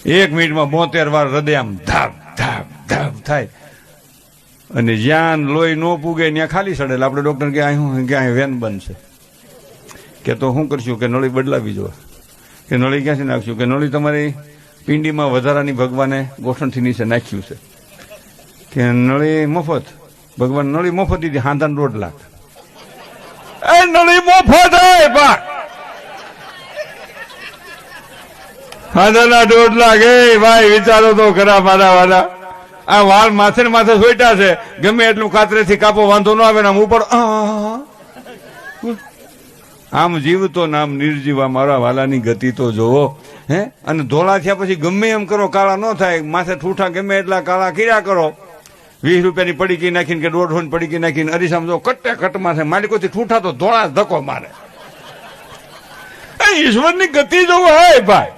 1 મિનિટમાં 72 વાર હૃદય આમ ધાપ ધાપ ધાપ થાય અને જ્યાં લોહી ન પૂગે ત્યાં ખાલી સડેલ. આપણે ડોક્ટર કે અહીં કે અહીં વેન બનશે કે તો શું કરશું કે નળી બદલાવી જો કે નળી ક્યાંથી નાખશું કે નળી તમારી પિંડીમાં વધારાની ભગવાને ગોઠણથી નીચે નાખ્યું છે કે નળી મફત ભગવાન નળી મફત દીધી હાંધાને 1.5 લાખ. એ નળી મફત હે ભાઈ હાંધાના 1.5 લાખ. એ ભાઈ વિચારો તો ખરા મારા વાળા. આ વાળ માથે ને માથે સોઈટા છે ગમે એટલું કાતરેથી કાપો વાંધો ન આવે ને આમ ઉપર આમ જીવતો નામ નિર્જીવા મારા વાલાની ગતિ તો જોવો હે. અને ધોળા થયા પછી ગમે એમ કરો કાળા ન થાય. માથે ઠૂઠા ગમે એટલા કાળા કર્યા કરો. 20 રૂપિયાની પડીકી નાખીને કે 150 ની પડીકી નાખીને અરીસામ જો કટ્ટે કટમાં થાય. માલિકોથી ઠૂઠા તો ધોળા ધક્કો મારે. ઈશ્વરની ગતિ જોવો હે ભાઈ.